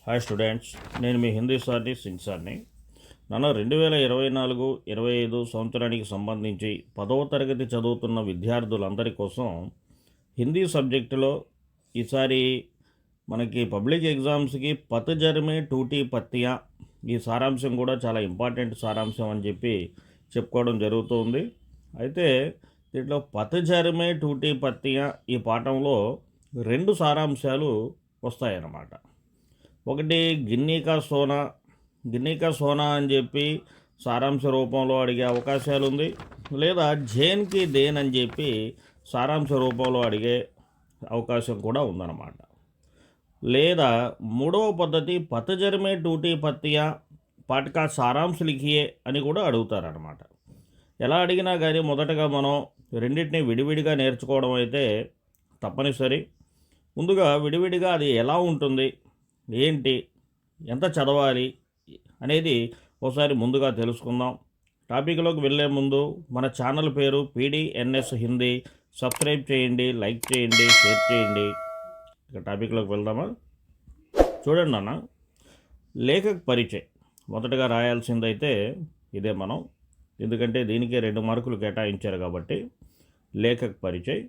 Hi students, నేను మీ హిందీ సార్ని సింగ్ సార్ని. నన్ను 2024-25 సంవత్సరానికి సంబంధించి 10వ తరగతి చదువుతున్న విద్యార్థులందరి కోసం హిందీ సబ్జెక్టులో ఈసారి మనకి పబ్లిక్ ఎగ్జామ్స్కి పతజర్మే టూటీ పత్తియా ఈ సారాంశం కూడా చాలా ఇంపార్టెంట్ సారాంశం అని చెప్పి చెప్పుకోవడం జరుగుతుంది. అయితే దీంట్లో పతజర్మే టూటీ పత్తియా ఈ పాఠంలో 2 సారాంశాలు వస్తాయన్నమాట. ఒకటి గిన్నీకా సోనా అని చెప్పి సారాంశ రూపంలో అడిగే అవకాశాలు ఉంది, లేదా జేన్కి దేన్ అని చెప్పి సారాంశ రూపంలో అడిగే అవకాశం కూడా ఉందన్నమాట. లేదా మూడవ పద్ధతి పతజర్మే టూటీ పత్తియా పాటకా సారాంశ లిఖియే అని కూడా అడుగుతారనమాట. ఎలా అడిగినా కానీ మొదటగా మనం రెండింటినీ విడివిడిగా నేర్చుకోవడం అయితే తప్పనిసరి. ముందుగా విడివిడిగా అది ఎలా ఉంటుంది, ఏంటి, ఎంత చదవాలి అనేది ఒకసారి ముందుగా తెలుసుకుందాం. టాపిక్లోకి వెళ్ళే ముందు మన ఛానల్ పేరు పీడీఎన్ఎస్ హిందీ. సబ్స్క్రైబ్ చేయండి, లైక్ చేయండి, షేర్ చేయండి. ఇక టాపిక్లోకి వెళ్దామా? చూడండి అన్న, లేఖక్ పరిచయ్ మొదటగా రాయాల్సిందైతే ఇదే మనం, ఎందుకంటే దీనికే 2 మార్కులు కేటాయించారు కాబట్టి. Lekhak పరిచయ్.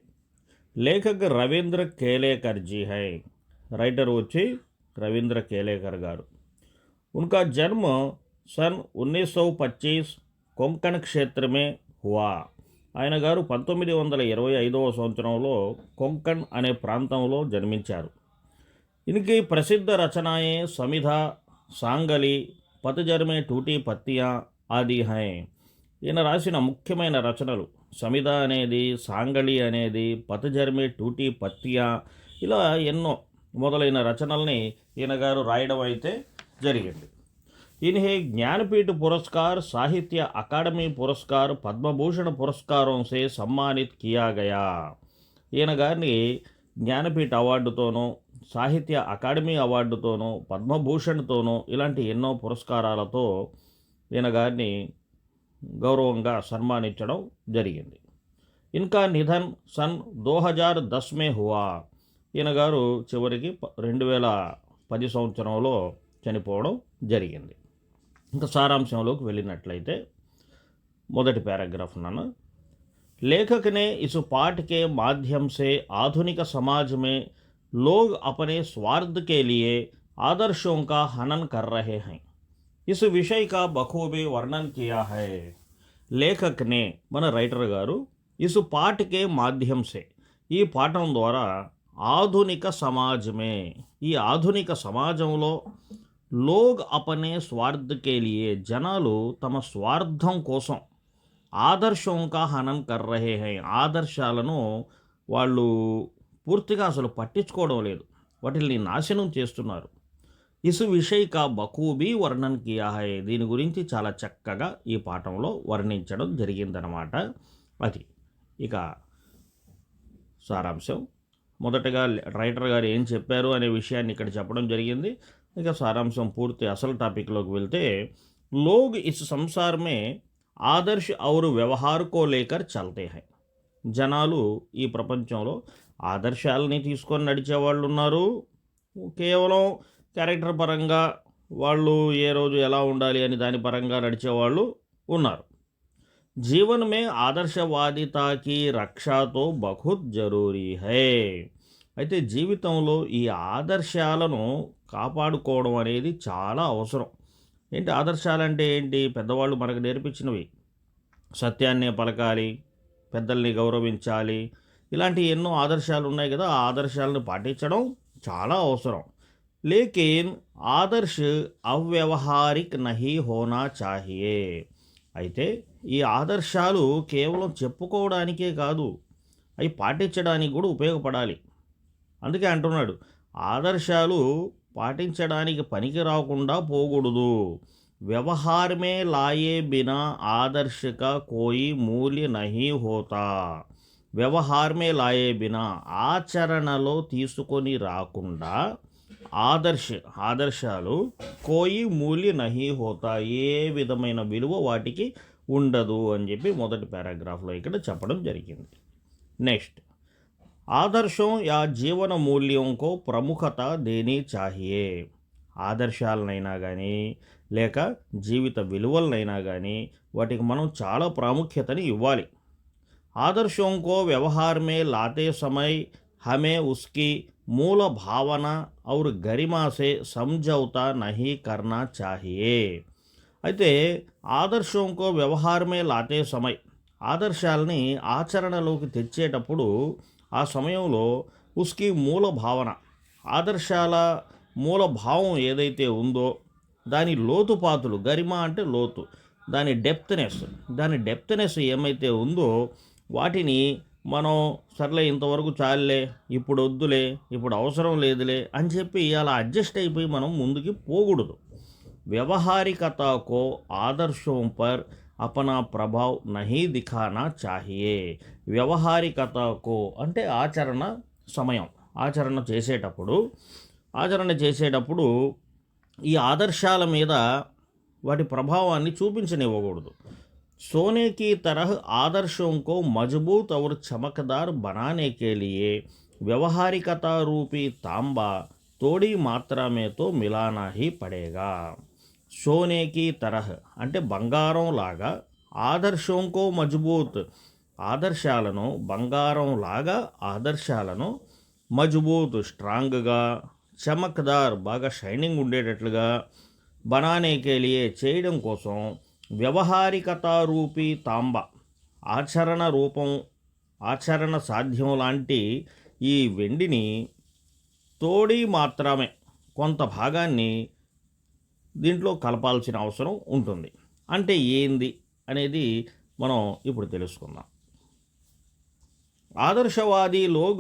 Lekhak Ravindra కేలేకర్ G high. Writer వచ్చి रविंद्र केलेकर गारू. उनका जन्म सन 1925 कोंकण क्षेत्र में हुआ. ఆయన గారు 1925వ సంవత్సరంలో కొంకణ్ అనే ప్రాంతంలో జన్మించారు. ఇన్కి ప్రసిద్ధ రచనాయే సమిధ, సాంగలి, పతజర్మే టూటీ పత్తియా ఆది హై. ఈయన రాసిన ముఖ్యమైన రచనలు సమిధ అనేది, సాంగలి అనేది, పతజర్మే టూటీ పత్తియా, ఇలా ఎన్నో మొదలైన రచనల్ని ఈయన గారు రాయడం అయితే జరిగింది. इन्हें ज्ञानपीठ पुरस्कार, साहित्य अकादमी पुरस्कार, पद्मभूषण पुरस्कारों से सम्मानित किया गया. ఈయన గారిని జ్ఞానపీఠ అవార్డుతోనూ, సాహిత్య అకాడమీ అవార్డుతోనూ, పద్మభూషణ్తోనూ ఇలాంటి ఎన్నో పురస్కారాలతో ఈయన గారిని గౌరవంగా సన్మానించడం జరిగింది. ఇన్కా నిధన్ సన్ 2010 మే హువా. ఈయన గారు చివరికి 2010 సంవత్సరంలో చనిపోవడం జరిగింది. ఇంకా సారాంశంలోకి వెళ్ళినట్లయితే మొదటి పారాగ్రాఫ్ నాన్న, लेखक ने इस पाठ के माध्यम से आधुनिक समाज में लोग अपने स्वार्थ के लिए आदर्शों का हनन कर रहे हैं. इस विषय का बखूबी वर्णन किया है. लेखक ने మన రైటర్ గారు इस पाठ के माध्यम से ఈ పాఠం ద్వారా ఆధునిక సమాజమే, ఈ ఆధునిక సమాజంలో లోగ్ అపనే స్వార్థ్ కే లియే, జనాలు తమ స్వార్థం కోసం ఆదర్శం కా హనన్ కర్ రహే హై, ఆదర్శాలను వాళ్ళు పూర్తిగా అసలు పట్టించుకోవడం లేదు, వాటిని నాశనం చేస్తున్నారు. ఇసు విషయ్ కా బఖూబీ వర్ణన్ కియా హై. దీని గురించి చాలా చక్కగా ఈ పాఠంలో వర్ణించడం జరిగిందనమాట. అది ఇక సారాంశం. మొదటగా రైటర్ గారు ఏం చెప్పారు అనే విషయాన్ని ఇక్కడ చెప్పడం జరిగింది. ఇక సారాంశం పూర్తి అసలు టాపిక్లోకి వెళ్తే, లోగ్ ఇస్ సంసార్ మే ఆదర్శ్ ఔర్ వ్యవహార్ కో లేకర్ చల్తే హై. జనాలు ఈ ప్రపంచంలో ఆదర్శాలని తీసుకొని నడిచేవాళ్ళు ఉన్నారు, కేవలం క్యారెక్టర్ పరంగా వాళ్ళు ఏ రోజు ఎలా ఉండాలి అని దాని పరంగా నడిచేవాళ్ళు ఉన్నారు. జీవన్ మే ఆదర్శవాదితాకి రక్షతో బహుత్ జరూరీ హై. అయితే జీవితంలో ఈ ఆదర్శాలను కాపాడుకోవడం అనేది చాలా అవసరం. ఏంటి ఆదర్శాలంటే ఏంటి? పెద్దవాళ్ళు మనకు నేర్పించినవి. సత్యాన్నే పలకాలి, పెద్దల్ని గౌరవించాలి, ఇలాంటి ఎన్నో ఆదర్శాలు ఉన్నాయి కదా. ఆ ఆదర్శాలను పాటించడం చాలా అవసరం. లేకిన్ ఆదర్శ్ అవ్యవహారిక్ నహీ హోనా చాహియే. అయితే ఈ ఆదర్శాలు కేవలం చెప్పుకోవడానికే కాదు, అవి పాటించడానికి కూడా ఉపయోగపడాలి. అందుకే అంటున్నాడు, ఆదర్శాలు పాటించడానికి పనికి రాకుండా పోకూడదు. వ్యవహార్ మే లాయే బినా ఆదర్శ కా కోయి మూల్య నహీ హోతా. వ్యవహార్ మే లాయే బినా, ఆచరణలో తీసుకొని రాకుండా ఆదర్శాలు కోయి మూల్య నహీ హోతా, ఏ విధమైన విలువ వాటికి ఉండదు అని చెప్పి మొదటి పారాగ్రాఫ్లో ఇక్కడ చెప్పడం జరిగింది. నెక్స్ట్, आदर्शों या जीवन मूल्यों को प्रमुखता देनी चाहिए. ఆదర్శాలనైనా కానీ లేక జీవిత విలువలనైనా కానీ వాటికి మనం చాలా ప్రాముఖ్యతని ఇవ్వాలి. आदर्शों को व्यवहार में लाते समय हमें उसकी मूल भावना और गरिमा से समझौता नहीं करना चाहिए. అయితే ఆదర్శంకో వ్యవహారమే లాతే సమయ్ ఆదర్శాలని ఆచరణలోకి తెచ్చేటప్పుడు ఆ సమయంలో ఉస్కి మూల భావన ఆదర్శాల మూల భావం ఏదైతే ఉందో దాని లోతుపాతులు గరిమ అంటే లోతు దాని డెప్త్నెస్ ఏమైతే ఉందో వాటిని మనం సర్లే ఇంతవరకు చాలులే ఇప్పుడు వద్దులే ఇప్పుడు అవసరం లేదులే అని చెప్పి అలా అడ్జస్ట్ అయిపోయి మనం ముందుకి పోకూడదు. व्यवहारिकता को आदर्शों पर अपना प्रभाव नहीं दिखाना चाहिए. వ్యవహారికతకు అంటే ఆచరణ చేసేటప్పుడు ఈ ఆదర్శాల మీద వాటి ప్రభావాన్ని చూపించనివ్వకూడదు. सोने की तरह आदर्शों को मजबूत और चमकदार बनाने के लिए व्यवहारिकता रूपी तांबा थोड़ी मात्रा में तो मिलाना ही पड़ेगा. సోనేకి తరహ్ అంటే బంగారం లాగా ఆదర్శంకో మజబూత్ ఆదర్శాలను మజబూత్ స్ట్రాంగ్గా చమక్దార్ బాగా షైనింగ్ ఉండేటట్లుగా బనానేకే లియే చేయడం కోసం వ్యవహారికత రూపీ తాంబ ఆచరణ సాధ్యం లాంటి ఈ వెండిని తోడి మాత్రమే కొంత భాగాన్ని దీంట్లో కలపాల్సిన అవసరం ఉంటుంది. అంటే ఏంది అనేది మనం ఇప్పుడు తెలుసుకుందాం. आदर्शवादी लोग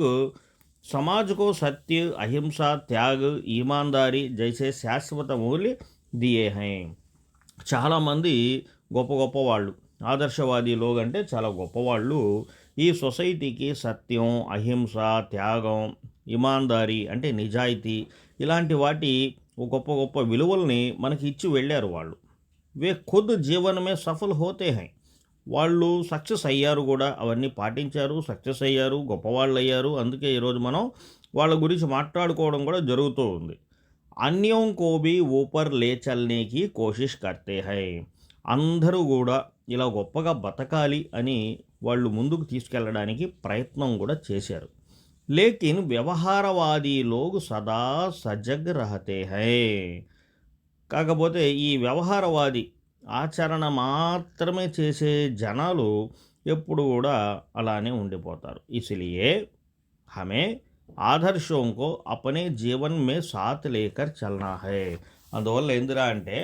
समाज को सत्य, अहिंसा, त्याग, ईमानदारी जैसे శాశ్వత మూల్య దియే హై. చాలామంది గొప్ప వాళ్ళు ఆదర్శవాది లోగ్ అంటే చాలా గొప్పవాళ్ళు ఈ సొసైటీకి సత్యం, అహింస, త్యాగం, ఇమాందారీ అంటే నిజాయితీ ఇలాంటి వాటి గొప్ప విలువల్ని మనకి ఇచ్చి వెళ్ళారు వాళ్ళు. వే ఖుద్ జీవనమే సఫల్ హోతే హై. వాళ్ళు సక్సెస్ అయ్యారు కూడా, అవన్నీ పాటించారు, సక్సెస్ అయ్యారు, గొప్పవాళ్ళు అయ్యారు. అందుకే ఈరోజు మనం వాళ్ళ గురించి మాట్లాడుకోవడం కూడా జరుగుతూ ఉంది. అన్యోం కోబీ ఊపర్ లే చల్నేకి కోషిష్ కర్తే హై. అందరూ కూడా ఇలా గొప్పగా బతకాలి అని వాళ్ళు ముందుకు తీసుకెళ్ళడానికి ప్రయత్నం కూడా చేశారు. లేకిన్ వ్యవహారవాదీ లోగ్ సదా సజగ్ రహతే హై. కాకపోతే ఈ వ్యవహారవాది ఆచరణ మాత్రమే చేసే జనాలు ఎప్పుడు కూడా అలానే ఉండిపోతారు. ఇసిలియే హమే ఆదర్శోं को अपने जीवन में साथ लेकर चलना है. అందువల్ల ఎందురా అంటే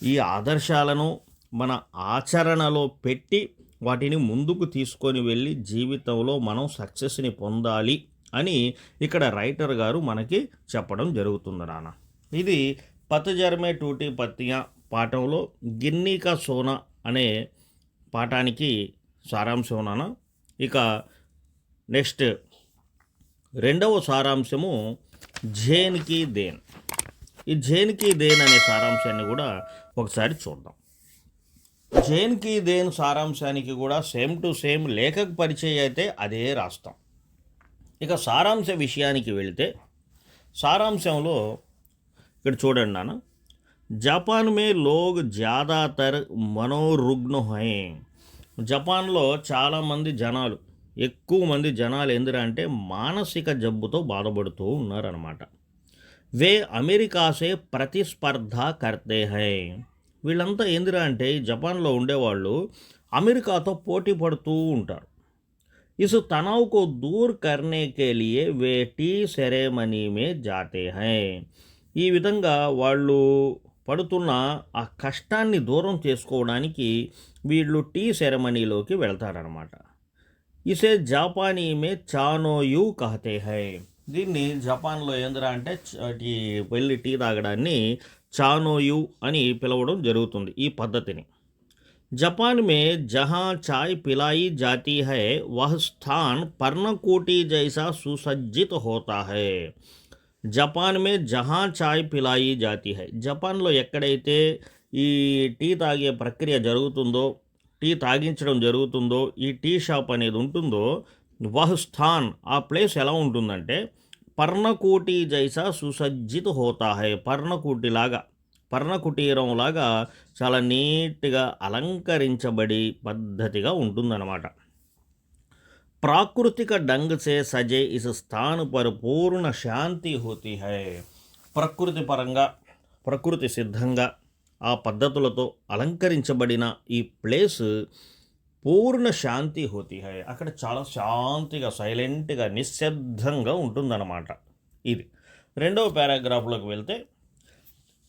ఈ ఆదర్శాలను మన ఆచరణలో పెట్టి వాటిని ముందుకు తీసుకొని వెళ్ళి జీవితంలో మనం సక్సెస్ని పొందాలి అని ఇక్కడ రైటర్ గారు మనకి చెప్పడం జరుగుతుంది నాన్న. ఇది పతజర్మే టూటీ పత్తియా పాఠంలో గిన్నీ కా సోనా అనే పాఠానికి సారాంశం నాన్న. ఇక నెక్స్ట్ రెండవ సారాంశము జేన్ కీ దేన్. ఈ జేన్ కీ దేన్ అనే సారాంశాన్ని కూడా ఒకసారి చూద్దాం. జేన్ కీ దేన్ సారాంశానికి కూడా సేమ్ టు సేమ్ లేఖక పరిచయం అయితే అదే రాస్తాం. ఇక సారాంశ విషయానికి వెళితే సారాంశంలో ఇక్కడ చూడండి నాన్న. జపాన్ మే లోగ్ జ్యాదాతర్ మనోరుగ్న హై. జపాన్లో చాలామంది జనాలు ఎక్కువ మంది జనాలు ఎందుకంటే మానసిక జబ్బుతో బాధపడుతూ ఉన్నారన్నమాట. వే అమెరికాసే ప్రతిస్పర్ధ కర్తే హై. వీళ్ళంతా ఎందురా అంటే జపాన్లో ఉండేవాళ్ళు అమెరికాతో పోటీ పడుతూ ఉంటారు. Is తనావ్ co door కర్నే K Liye way tea సెరేమనీ మే జాతే హై. ఈ విధంగా వాళ్ళు పడుతున్న ఆ కష్టాన్ని దూరం చేసుకోవడానికి వీళ్ళు టీ సెరమనీలోకి వెళ్తారనమాట. ఇసే జాపానీ మే చానోయు కహతే హై. దీన్ని జపాన్లో ఏందిరా అంటే వెళ్ళి టీ తాగడాన్ని చానోయు అని పిలవడం జరుగుతుంది ఈ పద్ధతిని. జపాన్ మే జహా చాయ్ పిలాయి జాతీ హై వహ్ స్థాన్ పర్ణకోటి జైసా సుసజ్జిత్ హోతా హై. జపాన్ మే జహా చాయ్ పిలాయి జాతీ హై. జపాన్లో ఎక్కడైతే ఈ టీ తాగే ప్రక్రియ జరుగుతుందో, టీ తాగించడం జరుగుతుందో, ఈ టీ షాప్ అనేది ఉంటుందో, వహ్ స్థాన్ ఆ ప్లేస్ ఎలా ఉంటుందంటే పర్ణకోటి జైసా సుసజ్జిత హోతా హై. పర్ణకుటీరంలాగా చాలా నీట్గా అలంకరించబడి పద్ధతిగా ఉంటుందన్నమాట. ప్రాకృతిక డంగ్ సే సజే ఇస్ స్థాన్ పర్ పూర్ణ శాంతి హోతీ హై. ప్రకృతి సిద్ధంగా ఆ పద్ధతులతో అలంకరించబడిన ఈ ప్లేస్ పూర్ణ శాంతి హోతీ హై. అక్కడ చాలా శాంతిగా, సైలెంట్గా, నిశ్శబ్దంగా ఉంటుందన్నమాట. ఇది రెండవ పారాగ్రాఫ్లోకి వెళ్తే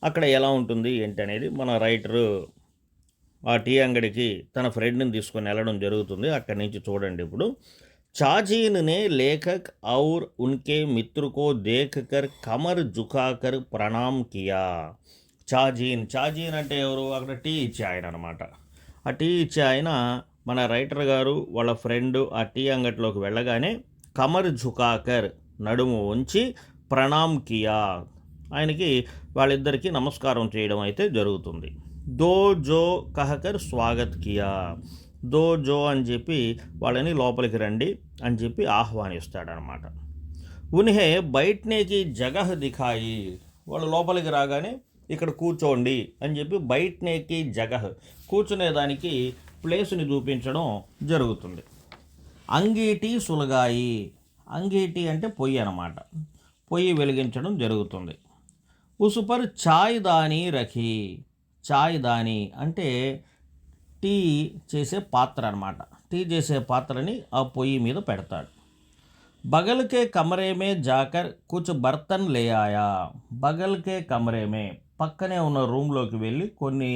అక్కడ ఎలా ఉంటుంది ఏంటి అనేది మన రైటరు ఆ టీ అంగడికి తన ఫ్రెండ్ని తీసుకొని వెళ్ళడం జరుగుతుంది. అక్కడి నుంచి చూడండి. ఇప్పుడు చాజీన్ నే లేఖక్ ఔర్ ఉన్కే మిత్రు కో దేఖ్ కర్ కమర్ జుకాకర్ ప్రణామ్ కియా. చాజీన్ అంటే ఎవరు? అక్కడ టీ ఇచ్చే ఆయన అనమాట. ఆ టీ ఇచ్చే ఆయన మన రైటర్ గారు వాళ్ళ ఫ్రెండ్ ఆ టీ అంగట్లోకి వెళ్ళగానే కమర్ జుకాకర్ నడుము ఉంచి ప్రణామ్ కియా, ఆయనకి వాళ్ళిద్దరికీ నమస్కారం చేయడం అయితే జరుగుతుంది. దో జో కహకర్ స్వాగత్ కియా. దో జో అని చెప్పి వాళ్ళని లోపలికి రండి అని చెప్పి ఆహ్వానిస్తాడనమాట. ఉన్హే బయటనేకి జగహ్ దిఖాయి. వాళ్ళు లోపలికి రాగానే ఇక్కడ కూర్చోండి అని చెప్పి బయటనేకి జగహ్, కూర్చునేదానికి ప్లేస్ని చూపించడం జరుగుతుంది. అంగీటి సులగాయి. అంగీటి అంటే పొయ్యి అనమాట. పొయ్యి వెలిగించడం జరుగుతుంది. ఉసుపర్ చాయ్ దాని రఖి. చాయ్ దాని అంటే టీ చేసే పాత్ర అనమాట. టీ చేసే పాత్రని ఆ పొయ్యి మీద పెడతాడు. బగల్కే కమరేమే జాకర్ కుచ్ బర్తన్ లే ఆయా. బగల్కే కమరేమే పక్కనే ఉన్న రూమ్లోకి వెళ్ళి కొన్ని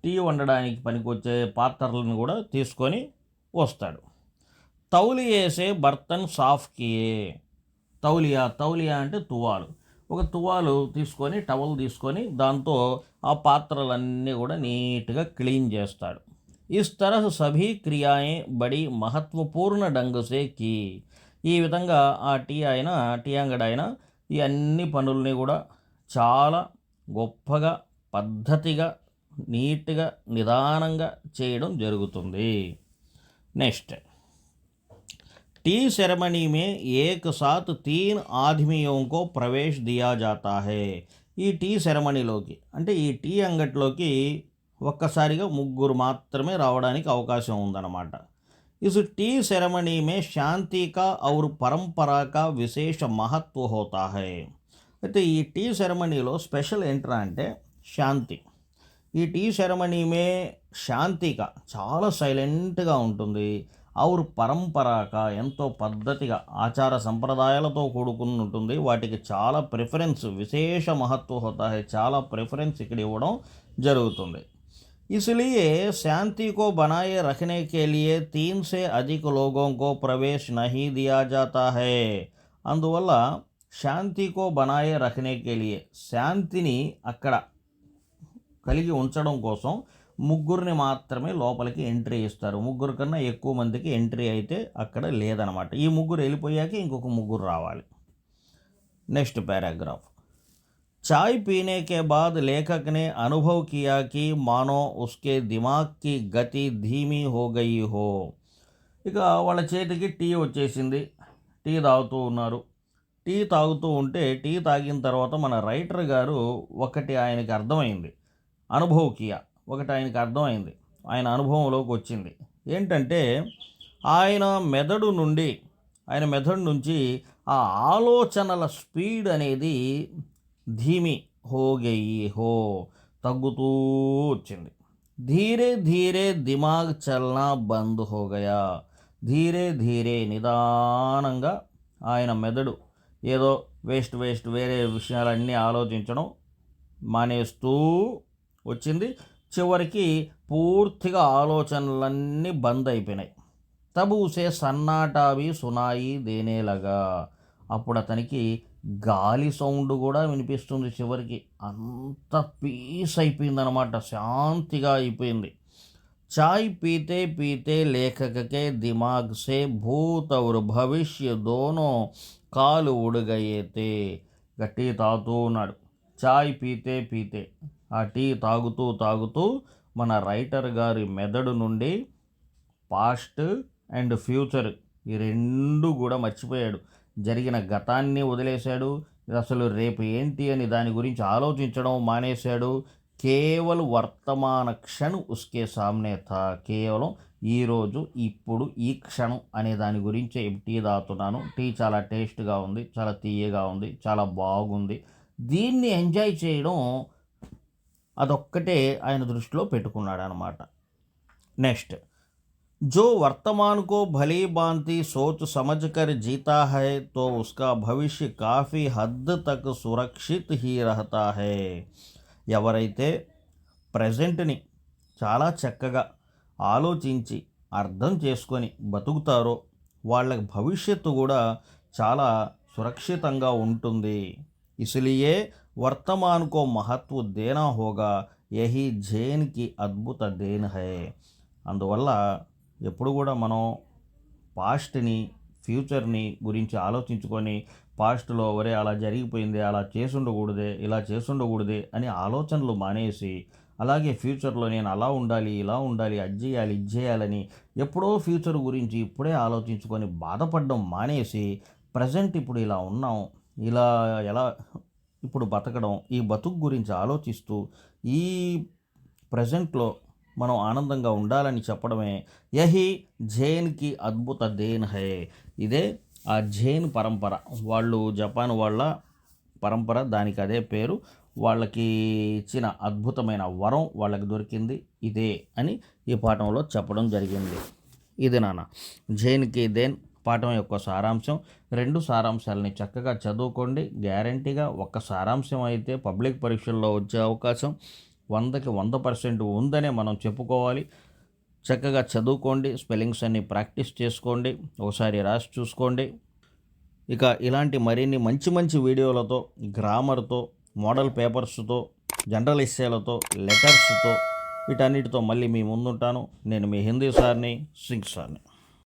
టీ వండడానికి పనికొచ్చే పాత్రలను కూడా తీసుకొని వస్తాడు. తౌలియేసే బర్తన్ సాఫ్ కియే. తౌలియా అంటే తువాలు. ఒక తువాలు తీసుకొని, టవల్ తీసుకొని దాంతో ఆ పాత్రలన్నీ కూడా నీట్గా క్లీన్ చేస్తాడు. ఇస్ తరహ్ సభీ క్రియాయే బడి మహత్వపూర్ణ డంగ్ సే కీ. ఈ విధంగా ఆ టీ అంగడి ఆయన ఈ అన్ని పనుల్ని కూడా చాలా గొప్పగా, పద్ధతిగా, నీట్గా, నిదానంగా చేయడం జరుగుతుంది. నెక్స్ట్, టీ सेरेमनी में एक साथ 3 आदमियों को प्रवेश दिया जाता है. ఈ టీ సెరమనీలోకి అంటే ఈ టీ అంగట్లోకి ఒక్కసారిగా ముగ్గురు మాత్రమే రావడానికి అవకాశం ఉందన్నమాట. ఇస్ టీ సెరమనీ మే శాంతి కా ఔర్ పరంపరా కా విశేష మహత్వ హోతా హై. అయితే ఈ టీ సెరమనీలో స్పెషల్ ఏంట్రా అంటే శాంతి. ఈ టీ సెరమనీ మే శాంతిగా చాలా సైలెంట్గా ఉంటుంది. ఔర్ పరంపరాక ఎంతో పద్ధతిగా ఆచార సంప్రదాయాలతో కూడుకుని ఉంటుంది. వాటికి చాలా ప్రిఫరెన్స్, విశేష మహత్వ హోతా హై, చాలా ప్రిఫరెన్స్ ఇక్కడ ఇవ్వడం జరుగుతుంది. इसलिए शांति को बनाए रखने के लिए 3 से अधिक लोगों को प्रवेश नहीं दिया जाता है. అందువల్ల శాంతి కో బనాయే రఖనే కే లియే, శాంతిని అక్కడ కలిగి ఉంచడం కోసం ముగ్గురిని మాత్రమే లోపలికి ఎంట్రీ ఇస్తారు. ముగ్గురు కన్నా ఎక్కువ మందికి ఎంట్రీ అయితే అక్కడ లేదనమాట. ఈ ముగ్గురు వెళ్ళిపోయాక ఇంకొక ముగ్గురు రావాలి. Next paragraph. चाय पीने के बाद लेखक ने अनुभव किया कि मानो उसके दिमाग की गति धीमी हो गई हो. ఇక వాళ్ళ చేతికి టీ వచ్చేసింది. టీ తాగుతూ ఉన్నారు. టీ తాగుతూ ఉంటే టీ తాగిన తర్వాత మన రైటర్ గారు ఒకటి ఆయనకి అర్థమైంది. అనుభవ్ కియా, ఒకటి ఆయనకి అర్థమైంది, ఆయన అనుభవంలోకి వచ్చింది. ఏంటంటే ఆయన మెదడు నుంచి ఆ ఆలోచనల స్పీడ్ అనేది ధీమి తగ్గుతూ వచ్చింది. ధీరే ధీరే దిమాగ్ చల్నా బంద్ హో గయా. ధీరే నిదానంగా ఆయన మెదడు ఏదో వేరే విషయాలన్నీ ఆలోచించడం మానేస్తూ వచ్చింది. చివరికి పూర్తిగా ఆలోచనలన్నీ బంద్ అయిపోయినాయి. తబు ఉసే సన్నాటావి సునాయి దేనేలగా. అప్పుడు అతనికి గాలి సౌండ్ కూడా వినిపిస్తుంది. చివరికి అంత పీస్ అయిపోయిందనమాట, శాంతిగా అయిపోయింది. చాయ్ పీతే పీతే లేఖకే దిమాగ్ సే భూత్ ఔర్ భవిష్య దోనో కాలు ఉడగయేతే. టీ తాగుతూ ఉన్నాడు. చాయ్ పీతే పీతే, ఆ టీ తాగుతూ మన రైటర్ గారి మెదడు నుండి పాస్ట్ అండ్ ఫ్యూచర్ ఈ రెండు కూడా మర్చిపోయాడు. జరిగిన గతాన్ని వదిలేశాడు. అసలు రేపు ఏంటి అని దాని గురించి ఆలోచించడం మానేశాడు. కేవలం వర్తమాన క్షణం ఉస్కే సామ్నే థా. కేవలం ఈరోజు, ఇప్పుడు, ఈ క్షణం అనే దాని గురించే టీ తాగుతున్నాను. టీ చాలా టేస్ట్గా ఉంది, చాలా తీయగా ఉంది, చాలా బాగుంది. దీన్ని ఎంజాయ్ చేయడం అదొక్కటే ఆయన దృష్టిలో పెట్టుకున్నాడు అనమాట. నెక్స్ట్, जो वर्तमान को भली भांति सोच समझ कर जीता है तो उसका भविष्य काफ़ी हद तक सुरक्षित ही रहता है. ఎవరైతే ప్రజెంట్ని చాలా చక్కగా ఆలోచించి అర్థం చేసుకొని బతుకుతారో వాళ్ళకి భవిష్యత్తు కూడా చాలా సురక్షితంగా ఉంటుంది. इसलिए वर्तमान को महत्व देना होगा. यही जैन की अद्भुत देन है. అందువల్ల ఎప్పుడు కూడా మనం పాస్ట్ని, ఫ్యూచర్ని గురించి ఆలోచించుకొని పాస్ట్లో ఒరే అలా జరిగిపోయింది, అలా చేసుండకూడదే, ఇలా చేసుండకూడదే అని ఆలోచనలు మానేసి, అలాగే ఫ్యూచర్లో నేను అలా ఉండాలి, ఇలా ఉండాలి, అది చేయాలి, ఇది చేయాలని ఎప్పుడో ఫ్యూచర్ గురించి ఇప్పుడే ఆలోచించుకొని బాధపడడం మానేసి, ప్రజెంట్ ఇప్పుడు ఇలా ఉన్నాం, ఇలా ఎలా ఇప్పుడు బతకడం, ఈ బతుకు గురించి ఆలోచిస్తూ ఈ ప్రజెంట్లో మనం ఆనందంగా ఉండాలని చెప్పడమే యహీ జైన్కి అద్భుత దేన్ హై. ఇదే ఆ జైన్ పరంపర, వాళ్ళు జపాన్ వాళ్ళ పరంపర, దానికి అదే పేరు. వాళ్ళకి ఇచ్చిన అద్భుతమైన వరం వాళ్ళకి దొరికింది ఇదే అని ఈ పాఠంలో చెప్పడం జరిగింది. ఇది నాన్న జైన్కి దేన్ పాఠం యొక్క సారాంశం. 2 సారాంశాలని చక్కగా చదువుకోండి. గ్యారంటీగా ఒక్క సారాంశం అయితే పబ్లిక్ పరీక్షల్లో వచ్చే అవకాశం 100కి 100% ఉందనే మనం చెప్పుకోవాలి. చక్కగా చదువుకోండి, స్పెల్లింగ్స్ అన్ని ప్రాక్టీస్ చేసుకోండి, ఒకసారి రాసి చూసుకోండి. ఇక ఇలాంటి మరిన్ని మంచి మంచి వీడియోలతో, గ్రామర్తో, మోడల్ పేపర్స్తో, జనరల్ ఎస్సేలతో, లెటర్స్తో, వీటన్నిటితో మళ్ళీ మీ ముందుంటాను. నేను మీ హిందీ సార్ని, సింగ్ సార్ని.